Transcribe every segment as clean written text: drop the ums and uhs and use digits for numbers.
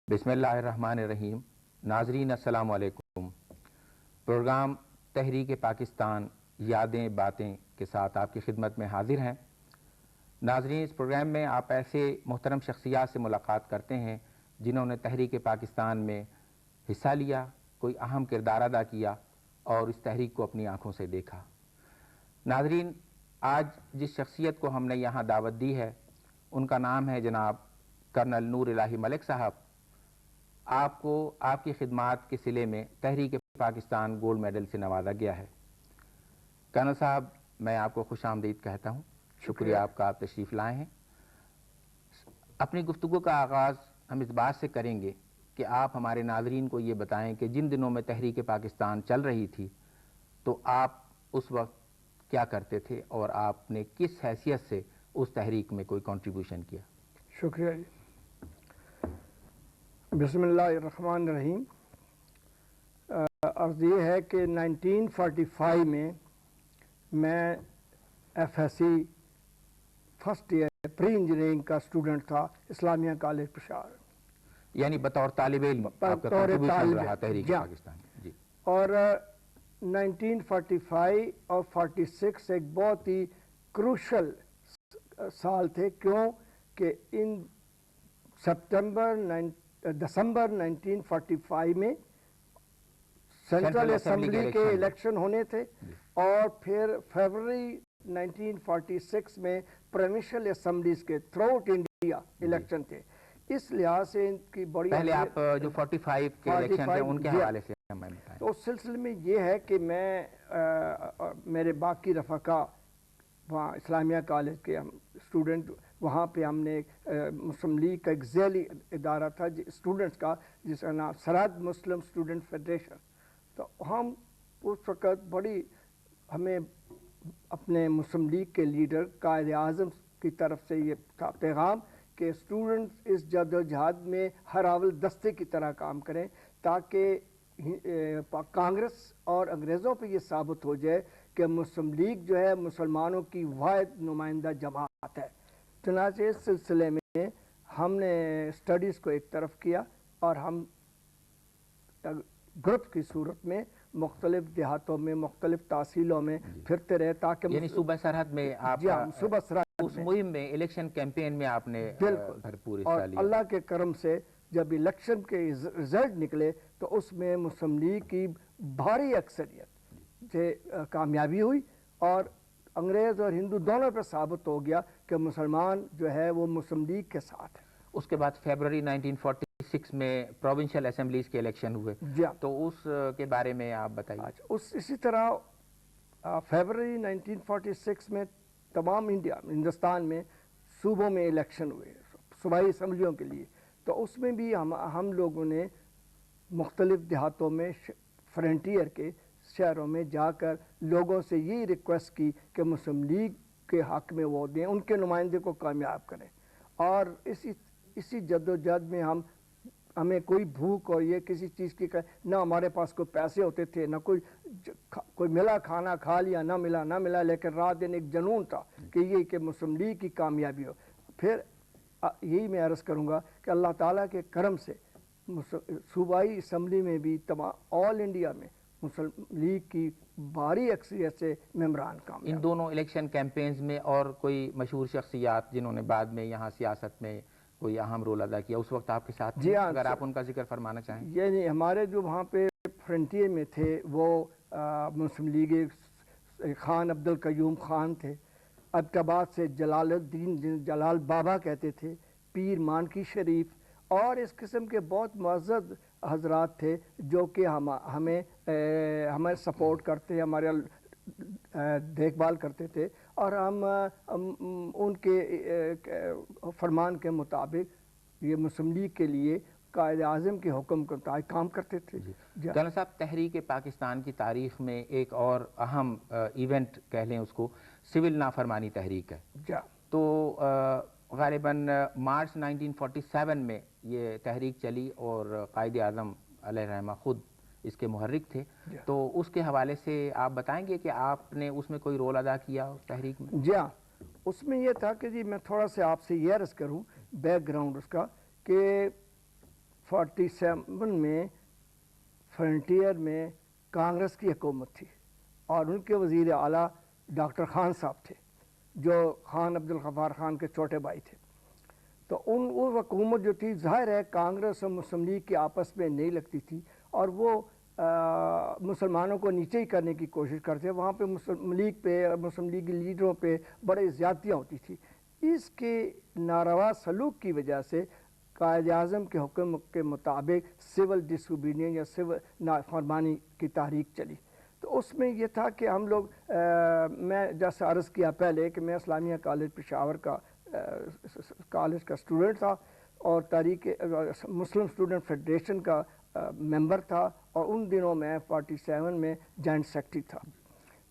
بسم اللہ الرحمن الرحیم. ناظرین السلام علیکم. پروگرام تحریک پاکستان یادیں باتیں کے ساتھ آپ کی خدمت میں حاضر ہیں. ناظرین، اس پروگرام میں آپ ایسے محترم شخصیات سے ملاقات کرتے ہیں جنہوں نے تحریک پاکستان میں حصہ لیا، کوئی اہم کردار ادا کیا اور اس تحریک کو اپنی آنکھوں سے دیکھا. ناظرین، آج جس شخصیت کو ہم نے یہاں دعوت دی ہے ان کا نام ہے جناب کرنل نور الہی ملک صاحب. آپ کو آپ کی خدمات کے صلے میں تحریک پاکستان گولڈ میڈل سے نوازا گیا ہے. کرنل صاحب، میں آپ کو خوش آمدید کہتا ہوں. شکریہ آپ کا، آپ تشریف لائے ہیں. اپنی گفتگو کا آغاز ہم اس بات سے کریں گے کہ آپ ہمارے ناظرین کو یہ بتائیں کہ جن دنوں میں تحریک پاکستان چل رہی تھی تو آپ اس وقت کیا کرتے تھے اور آپ نے کس حیثیت سے اس تحریک میں کوئی کنٹریبیوشن کیا؟ شکریہ جی. بسم اللہ الرحمن الرحیم. عرض یہ ہے کہ 1945 میں میں F S C first year pre engineering کا اسٹوڈنٹ تھا اسلامیہ کالج پشاور. یعنی بطور طالب علم آپ کا کنٹریبیوشن رہا تحریک پاکستان. جی. اور 1945 اور 46 ایک بہت ہی کروشل سال تھے. کیوں کہ ان دسمبر 1945 میں سینٹرل اسمبلی کے الیکشن ہونے تھے اور پھر فروری 1946 میں پروونشل اسمبلیز کے تھرو آؤٹ انڈیا الیکشن تھے. اس لحاظ سے ان کی بڑی پہلے آپ جو 45 کے الیکشن تھے ان کے حوالے سے ہمیں بتائیں. تو اس سلسلے میں یہ ہے کہ میں میرے باقی رفقا وہاں اسلامیہ کالج کے ہم اسٹوڈنٹ، وہاں پہ ہم نے مسلم لیگ کا ایک ذیلی ادارہ تھا اسٹوڈنٹس کا جس کا نام سرحد مسلم اسٹوڈنٹ فیڈریشن. تو ہم اس وقت بڑی ہمیں اپنے مسلم لیگ کے لیڈر قائد اعظم کی طرف سے یہ تھا پیغام کہ اسٹوڈنٹس اس جد و جہاد میں ہر اول دستے کی طرح کام کریں تاکہ کانگریس اور انگریزوں پہ یہ ثابت ہو جائے کہ مسلم لیگ جو ہے مسلمانوں کی واحد نمائندہ جماعت ہے. چنانچہ اس سلسلے میں ہم نے اسٹڈیز کو ایک طرف کیا اور ہم گروپ کی صورت میں مختلف دیہاتوں میں مختلف تحصیلوں میں پھرتے رہے تاکہ یعنی صوبہ سرحد میں آپ صوبہ سرحد اس مہم میں الیکشن کیمپین میں آپ نے بھرپور حصہ لیا. اور اللہ کے کرم سے جب الیکشن کے رزلٹ نکلے تو اس میں مسلم لیگ کی بھاری اکثریت سے کامیابی ہوئی اور انگریز اور ہندو دونوں پہ ثابت ہو گیا کہ مسلمان جو ہے وہ مسلم لیگ کے ساتھ ہے. اس کے بعد فیبروری 1946 میں پروونشل اسمبلیز کے الیکشن ہوئے. تو اس کے بارے میں آپ بتائیے. اسی طرح فیبروری 1946 میں تمام ہندوستان میں صوبوں میں الیکشن ہوئے صوبائی اسمبلیوں کے لیے. تو اس میں بھی ہم لوگوں نے مختلف دیہاتوں میں فرنٹیئر کے شہروں میں جا کر لوگوں سے یہ ریکویسٹ کی کہ مسلم لیگ کے حق میں ووٹ دیں، ان کے نمائندے کو کامیاب کریں. اور اسی جد و جہد میں ہمیں کوئی بھوک اور یہ کسی چیز کی نہ ہمارے پاس کوئی پیسے ہوتے تھے، نہ کوئی ملا کھانا کھا لیا، نہ ملا، لیکن رات دن ایک جنون تھا کہ مسلم لیگ کی کامیابی ہو. پھر یہی میں عرض کروں گا کہ اللہ تعالیٰ کے کرم سے صوبائی اسمبلی میں بھی تمام آل انڈیا میں مسلم لیگ کی بھاری اکثریت سے ممبران کامیاب. ان دونوں الیکشن کیمپینز میں اور کوئی مشہور شخصیات جنہوں نے بعد میں یہاں سیاست میں کوئی اہم رول ادا کیا اس وقت آپ کے ساتھ تھے؟ اگر آپ ان کا ذکر فرمانا چاہیں. یعنی ہمارے جو وہاں پہ فرنٹیئر میں تھے وہ مسلم لیگ خان عبد القیوم خان تھے. ابتباد سے جلال الدین جلال بابا کہتے تھے، پیر مانکی شریف اور اس قسم کے بہت معزز حضرات تھے جو کہ ہمیں سپورٹ کرتے، ہمارے دیکھ بھال کرتے تھے اور ہم ان کے فرمان کے مطابق یہ مسلم لیگ کے لیے قائد اعظم کے حکم کے مطابق کام کرتے تھے. کرنل صاحب، تحریک پاکستان کی تاریخ میں ایک اور اہم ایونٹ کہہ لیں اس کو سول نافرمانی تحریک ہے. تو غالباً مارچ 1947 میں یہ تحریک چلی اور قائد اعظم علیہ الرحمہ خود اس کے محرک تھے. تو اس کے حوالے سے آپ بتائیں گے کہ آپ نے اس میں کوئی رول ادا کیا اس تحریک میں؟ جی ہاں، اس میں یہ تھا کہ میں تھوڑا سا آپ سے یہ عرض کروں بیک گراؤنڈ اس کا کہ 47 میں فرنٹیئر میں کانگریس کی حکومت تھی اور ان کے وزیر اعلیٰ ڈاکٹر خان صاحب تھے جو خان عبدالغفار خان کے چھوٹے بھائی تھے. تو وہ حکومت جو تھی ظاہر ہے کانگریس اور مسلم لیگ کی آپس میں نہیں لگتی تھی اور وہ مسلمانوں کو نیچے ہی کرنے کی کوشش کرتے. وہاں پہ مسلم لیگ پہ اور مسلم لیگی لیڈروں پہ بڑے زیادتیاں ہوتی تھی. اس کے ناروا سلوک کی وجہ سے قائد اعظم کے حکم کے مطابق سول ڈس اوبیڈینس یا سول نافرمانی کی تحریک چلی. تو اس میں یہ تھا کہ ہم لوگ میں جیسے عرض کیا پہلے کہ میں اسلامیہ کالج پشاور کا کالج کا اسٹوڈنٹ تھا اور تحریک مسلم اسٹوڈنٹ فیڈریشن کا ممبر تھا اور ان دنوں میں 47 میں جوائنٹ سیکرٹری تھا.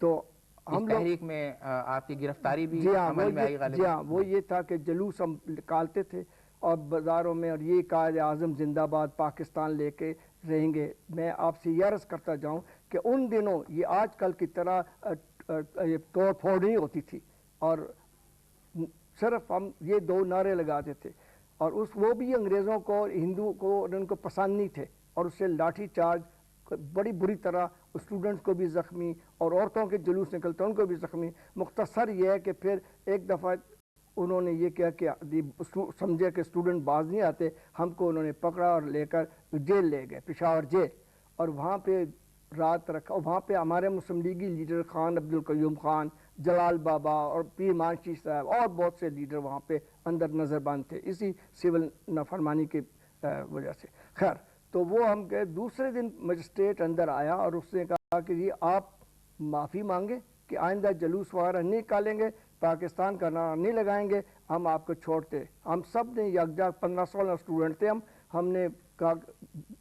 تو ہم تحریک میں آپ کی گرفتاری بھی عمل میں آئی غالباً؟ جی ہاں، وہ یہ تھا کہ جلوس ہم نکالتے تھے اور بازاروں میں اور یہ قائد اعظم زندہ آباد پاکستان لے کے رہیں گے. میں آپ سے یہ عرض کرتا جاؤں کہ ان دنوں یہ آج کل کی طرح توڑ پھوڑ نہیں ہوتی تھی اور صرف ہم یہ 2 نعرے لگاتے تھے اور وہ بھی انگریزوں کو ہندو کو ان کو پسند نہیں تھے اور اس سے لاٹھی چارج بڑی بری طرح اسٹوڈنٹس کو بھی زخمی اور عورتوں کے جلوس نکلتے ان کو بھی زخمی. مختصر یہ ہے کہ پھر ایک دفعہ انہوں نے یہ کیا کہ سمجھے کہ اسٹوڈنٹ باز نہیں آتے, ہم کو انہوں نے پکڑا اور لے کر جیل لے گئے, پشاور جیل, اور وہاں پہ رات رکھا. وہاں پہ ہمارے مسلم لیگی لیڈر خان عبدالقیوم خان, جلال بابا اور پیر مانشی صاحب اور بہت سے لیڈر وہاں پہ اندر نظر بند تھے اسی سول نافرمانی کی وجہ سے. خیر, تو وہ ہم گئے. دوسرے دن مجسٹریٹ اندر آیا اور اس نے کہا کہ جی آپ معافی مانگیں کہ آئندہ جلوس وغیرہ نہیں نکالیں گے, پاکستان کا نعرہ نہیں لگائیں گے, ہم آپ کو چھوڑتے. ہم سب نے یکجا 15-16 اسٹوڈنٹ تھے, ہم نے کہا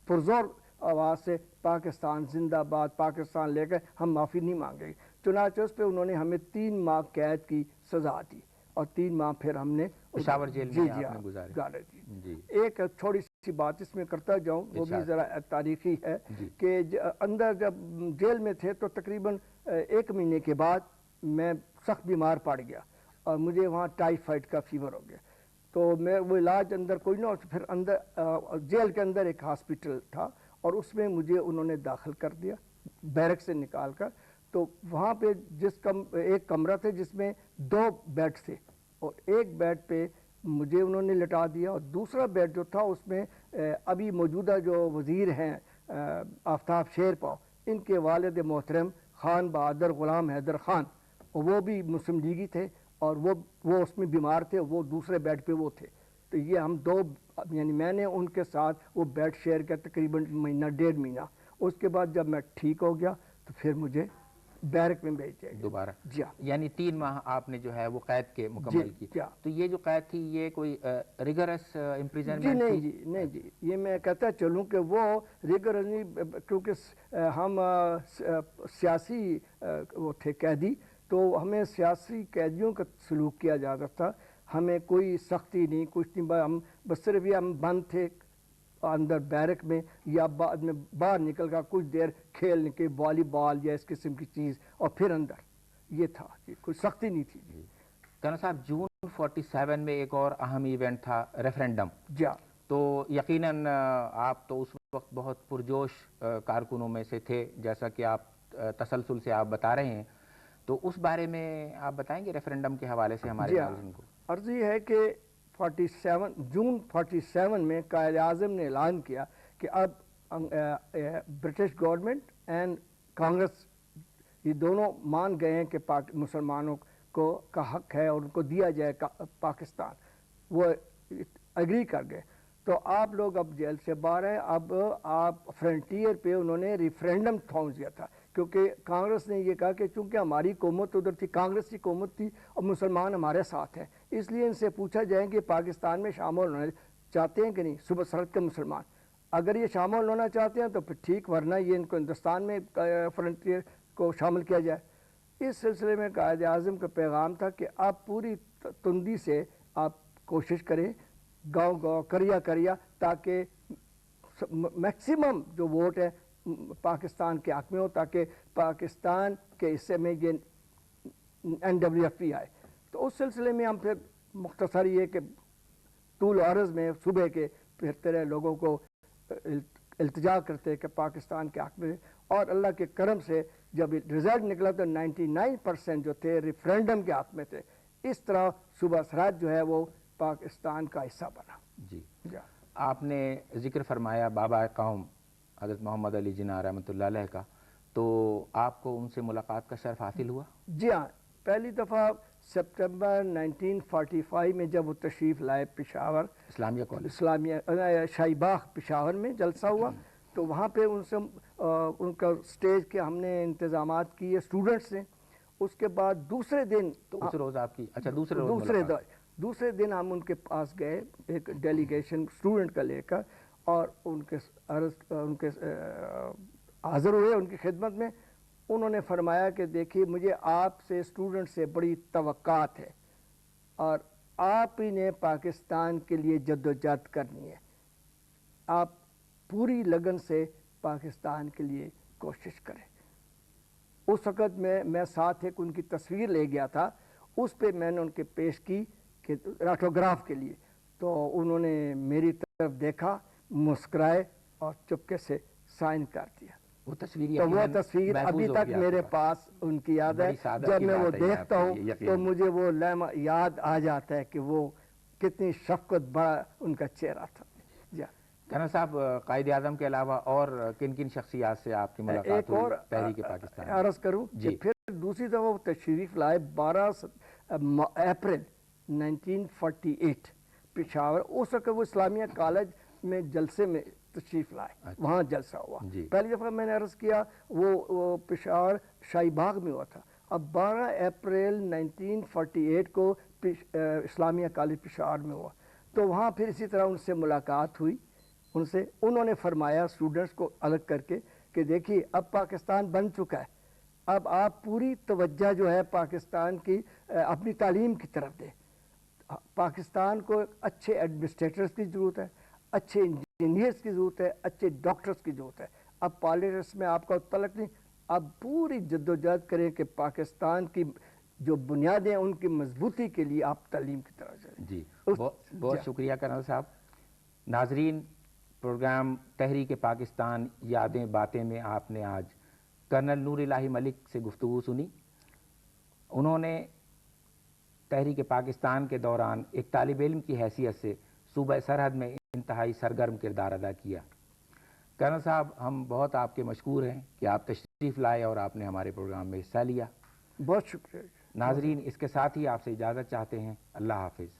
پرزور آواز سے پاکستان زندہ باد, پاکستان لے کر ہم معافی نہیں مانگیں گے. چنانچہ اس پہ انہوں نے ہمیں 3 ماہ قید کی سزا دی اور 3 ماہ پھر ہم نے پشاور جیل میں آپ نے گزارے. ایک چھوٹی سی بات اس میں کرتا جاؤں, وہ بھی ذرا تاریخی ہے کہ اندر جب جیل میں تھے تو تقریباً 1 مہینے کے بعد میں سخت بیمار پڑ گیا اور مجھے وہاں ٹائیفائڈ کا فیور ہو گیا. تو میں وہ علاج اندر کوئی نہ, پھر اندر جیل کے اندر ایک ہاسپٹل تھا اور اس میں مجھے انہوں نے داخل کر دیا بیرک سے نکال کر. تو وہاں پہ ایک کمرہ تھا جس میں 2 بیڈ تھے اور ایک بیڈ پہ مجھے انہوں نے لٹا دیا اور دوسرا بیڈ جو تھا اس میں ابھی موجودہ جو وزیر ہیں آفتاب شیر پاؤ, ان کے والد محترم خان بہادر غلام حیدر خان, وہ بھی مسلم لیگی تھے اور وہ اس میں بیمار تھے, وہ دوسرے بیڈ پہ وہ تھے. تو یہ ہم 2 یعنی میں نے ان کے ساتھ وہ بیڈ شیئر کیا تقریباً مہینہ 1.5 مہینہ. اس کے بعد جب میں ٹھیک ہو گیا تو پھر مجھے بیرک میں بھیج دیا گیا دوبارہ. جی ہاں, یعنی 3 ماہ آپ نے جو ہے وہ قید کے مکمل کی. تو یہ جو قید تھی یہ کوئی ریگرس امپریزنمنٹ تھی؟ نہیں جی, یہ میں کہتا چلوں کہ وہ ریگرس نہیں, کیونکہ ہم سیاسی وہ تھے قیدی, تو ہمیں سیاسی قیدیوں کا سلوک کیا جاتا تھا. ہمیں کوئی سختی نہیں, کچھ نہیں, ہم بس صرف یہ ہم بند تھے اندر بیرک میں یا بعد میں باہر نکل کر کچھ دیر کھیلنے کے والی بال یا اس قسم کی چیز اور پھر اندر, یہ تھا, کوئی سختی نہیں تھی. کرنل صاحب, جون 47 میں ایک اور اہم ایونٹ تھا, ریفرینڈم. جی, تو یقیناً آپ تو اس وقت بہت پرجوش کارکنوں میں سے تھے جیسا کہ آپ تسلسل سے آپ بتا رہے ہیں, تو اس بارے میں آپ بتائیں گے ریفرینڈم کے حوالے سے ہمارے ناظرین کو؟ عرض یہ ہے کہ جون 47 میں قائد اعظم نے اعلان کیا کہ اب برٹش گورنمنٹ اینڈ کانگریس یہ دونوں مان گئے ہیں کہ مسلمانوں کو کا حق ہے اور ان کو دیا جائے پاکستان, وہ ایگری کر گئے. تو آپ لوگ اب جیل سے باہر ہیں, اب آپ فرنٹیئر پہ انہوں نے ریفرینڈم تھوم دیا تھا کیونکہ کانگریس نے یہ کہا کہ چونکہ ہماری حکومت ادھر تھی, کانگریس کی حکومت تھی اور مسلمان ہمارے ساتھ ہیں, اس لیے ان سے پوچھا جائے کہ پاکستان میں شامل ہونا چاہتے ہیں کہ نہیں صوبہ سرحد کے مسلمان. اگر یہ شامل ہونا چاہتے ہیں تو پھر ٹھیک, ورنہ یہ ان کو ہندوستان میں فرنٹیئر کو شامل کیا جائے. اس سلسلے میں قائد اعظم کا پیغام تھا کہ آپ پوری تندی سے آپ کوشش کریں, گاؤں گاؤں کریا تاکہ میکسیمم جو ووٹ ہے پاکستان کے حق میں ہو, تاکہ پاکستان کے حصے میں یہ NWFP آئے. تو اس سلسلے میں ہم پھر مختصر یہ کہ طول و عرض میں صبح کے پھرتے رہے, لوگوں کو التجا کرتے کہ پاکستان کے حق میں، اور اللہ کے کرم سے جب رزلٹ نکلا تو 99% جو تھے ریفرینڈم کے حق میں تھے. اس طرح صوبہ سرحد جو ہے وہ پاکستان کا حصہ بنا. جی، آپ نے ذکر فرمایا بابا قوم حضرت محمد علی جناح رحمۃ اللہ علیہ کا، تو آپ کو ان سے ملاقات کا شرف حاصل ہوا؟ جی ہاں، پہلی دفعہ سپٹمبر 1945 میں جب وہ تشریف لائے پشاور اسلامیہ کالج، اسلامیہ شاہی باغ پشاور میں جلسہ ہوا، تو وہاں پہ ان سے ان کا اسٹیج کے ہم نے انتظامات کیے اسٹوڈنٹس نے. اس کے بعد دوسرے دن تو اس روز آپ کی دوسرے دن ہم ان کے پاس گئے ایک ڈیلیگیشن اسٹوڈنٹ کا لے کر، اور ان کے حاضر ہوئے ان کی خدمت میں. انہوں نے فرمایا کہ دیکھیے مجھے آپ سے اسٹوڈنٹ سے بڑی توقعات ہے، اور آپ ہی نے پاکستان کے لیے جدوجہد کرنی ہے. آپ پوری لگن سے پاکستان کے لیے کوشش کریں. اس وقت میں ساتھ ایک ان کی تصویر لے گیا تھا، اس پہ میں نے ان کے پیش کی کہ آٹوگراف کے لیے. تو انہوں نے میری طرف دیکھا، مسکرائے اور چپکے سے سائن کر دیا. وہ تصویر ابھی تک میرے پاس ان کی یاد ہے. جب میں وہ دیکھتا ہوں تو مجھے وہ لمحہ یاد آ جاتا ہے کہ وہ کتنی شفقت بڑا ان کا چہرہ تھا. کرنل صاحب، قائد اعظم کے علاوہ اور کن کن شخصیات سے آپ کی ملاقات ہوئی تحریک پاکستان؟ عرض کروں کہ پھر دوسری دفعہ وہ تشریف لائے 12 اپریل 1948 پشاور. اس وقت وہ اسلامیہ کالج میں جلسے میں تشریف لائے، وہاں جلسہ ہوا. پہلی دفعہ میں نے عرض کیا وہ پشاور شاہی باغ میں ہوا تھا. اب 12 اپریل 1948 کو اسلامیہ کالج پشاور میں ہوا، تو وہاں پھر اسی طرح ان سے ملاقات ہوئی. انہوں نے فرمایا اسٹوڈنٹس کو الگ کر کے کہ دیکھیے اب پاکستان بن چکا ہے، اب آپ پوری توجہ جو ہے پاکستان کی اپنی تعلیم کی طرف دیں. پاکستان کو اچھے ایڈمنسٹریٹرز کی ضرورت ہے، اچھے انجینئرز کی ضرورت ہے، اچھے ڈاکٹرز کی ضرورت ہے. اب پالیٹکس میں آپ کا تعلق نہیں، اب پوری جدوجہد کریں کہ پاکستان کی جو بنیادیں ہیں ان کی مضبوطی کے لیے آپ تعلیم کی طرف جائیں. جی، بہت شکریہ کرنل صاحب. ناظرین، پروگرام تحریک پاکستان یادیں باتیں میں آپ نے آج کرنل نور الہی ملک سے گفتگو سنی. انہوں نے تحریک پاکستان کے دوران ایک طالب علم کی حیثیت سے صوبہ سرحد میں انتہائی سرگرم کردار ادا کیا. کرنل صاحب، ہم بہت آپ کے مشکور ہیں کہ آپ تشریف لائے اور آپ نے ہمارے پروگرام میں حصہ لیا. بہت شکریہ. ناظرین، اس کے ساتھ ہی آپ سے اجازت چاہتے ہیں. اللہ حافظ.